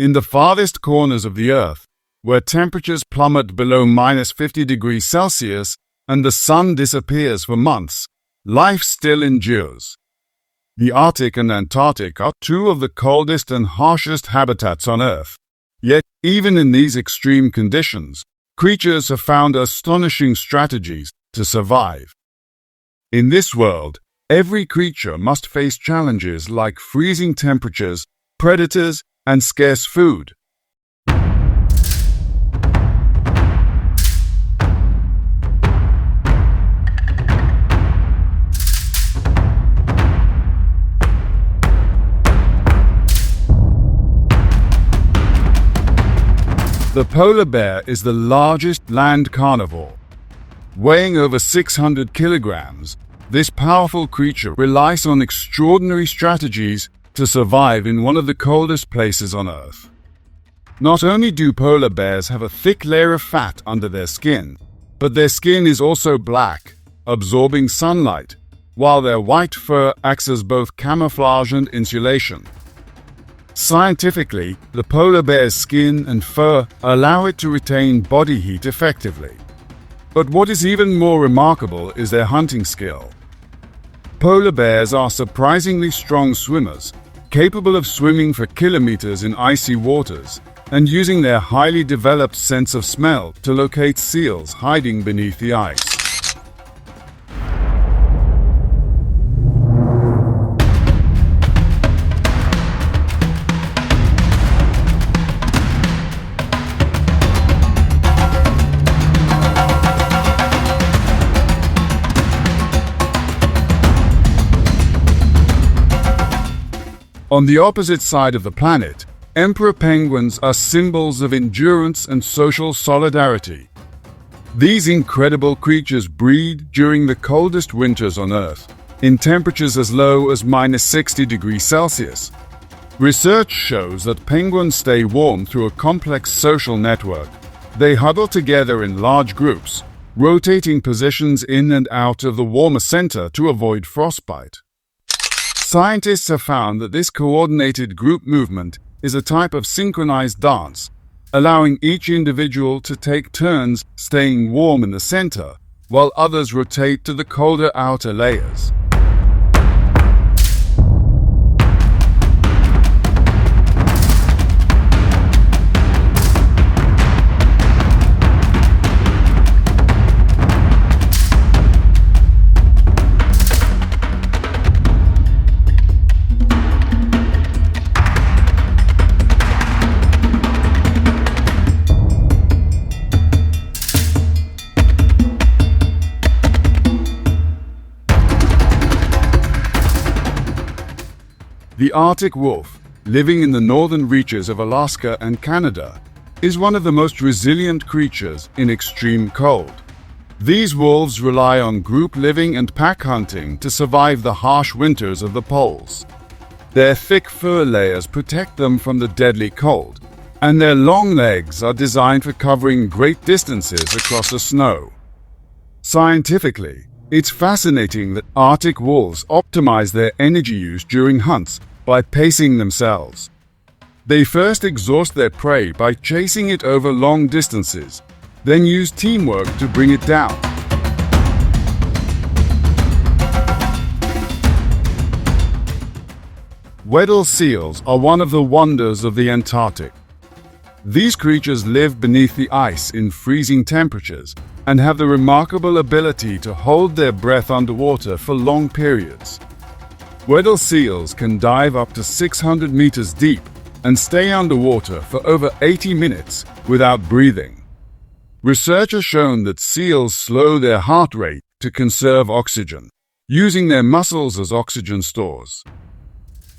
In the farthest corners of the Earth, where temperatures plummet below -50 degrees Celsius and the sun disappears for months, life still endures. The Arctic and Antarctic are two of the coldest and harshest habitats on Earth. Yet, even in these extreme conditions, creatures have found astonishing strategies to survive. In this world, every creature must face challenges like freezing temperatures, predators, and scarce food. The polar bear is the largest land carnivore. Weighing over 600 kilograms, this powerful creature relies on extraordinary strategies to survive in one of the coldest places on Earth. Not only do polar bears have a thick layer of fat under their skin, but their skin is also black, absorbing sunlight, while their white fur acts as both camouflage and insulation. Scientifically, the polar bear's skin and fur allow it to retain body heat effectively. But what is even more remarkable is their hunting skill. Polar bears are surprisingly strong swimmers, capable of swimming for kilometers in icy waters and using their highly developed sense of smell to locate seals hiding beneath the ice. On the opposite side of the planet, emperor penguins are symbols of endurance and social solidarity. These incredible creatures breed during the coldest winters on Earth, in temperatures as low as -60 degrees Celsius. Research shows that penguins stay warm through a complex social network. They huddle together in large groups, rotating positions in and out of the warmer center to avoid frostbite. Scientists have found that this coordinated group movement is a type of synchronized dance, allowing each individual to take turns staying warm in the center, while others rotate to the colder outer layers. The Arctic wolf, living in the northern reaches of Alaska and Canada, is one of the most resilient creatures in extreme cold. These wolves rely on group living and pack hunting to survive the harsh winters of the poles. Their thick fur layers protect them from the deadly cold, and their long legs are designed for covering great distances across the snow. Scientifically, it's fascinating that Arctic wolves optimize their energy use during hunts by pacing themselves. They first exhaust their prey by chasing it over long distances, then use teamwork to bring it down. Weddell seals are one of the wonders of the Antarctic. These creatures live beneath the ice in freezing temperatures and have the remarkable ability to hold their breath underwater for long periods. Weddell seals can dive up to 600 meters deep and stay underwater for over 80 minutes without breathing. Research has shown that seals slow their heart rate to conserve oxygen, using their muscles as oxygen stores.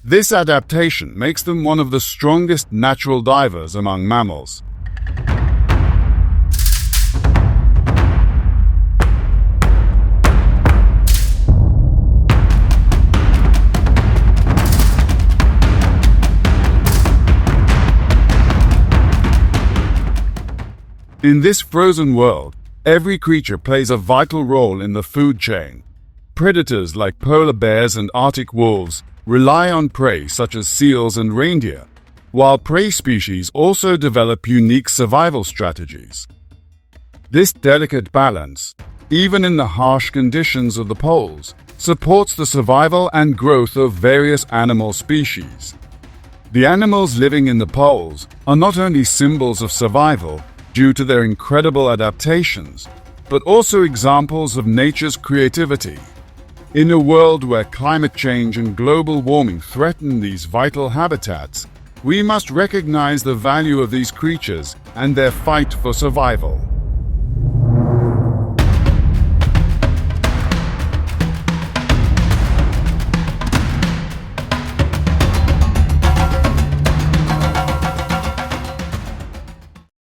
This adaptation makes them one of the strongest natural divers among mammals. In this frozen world, every creature plays a vital role in the food chain. Predators like polar bears and Arctic wolves rely on prey such as seals and reindeer, while prey species also develop unique survival strategies. This delicate balance, even in the harsh conditions of the poles, supports the survival and growth of various animal species. The animals living in the poles are not only symbols of survival due to their incredible adaptations, but also examples of nature's creativity. In a world where climate change and global warming threaten these vital habitats, we must recognize the value of these creatures and their fight for survival.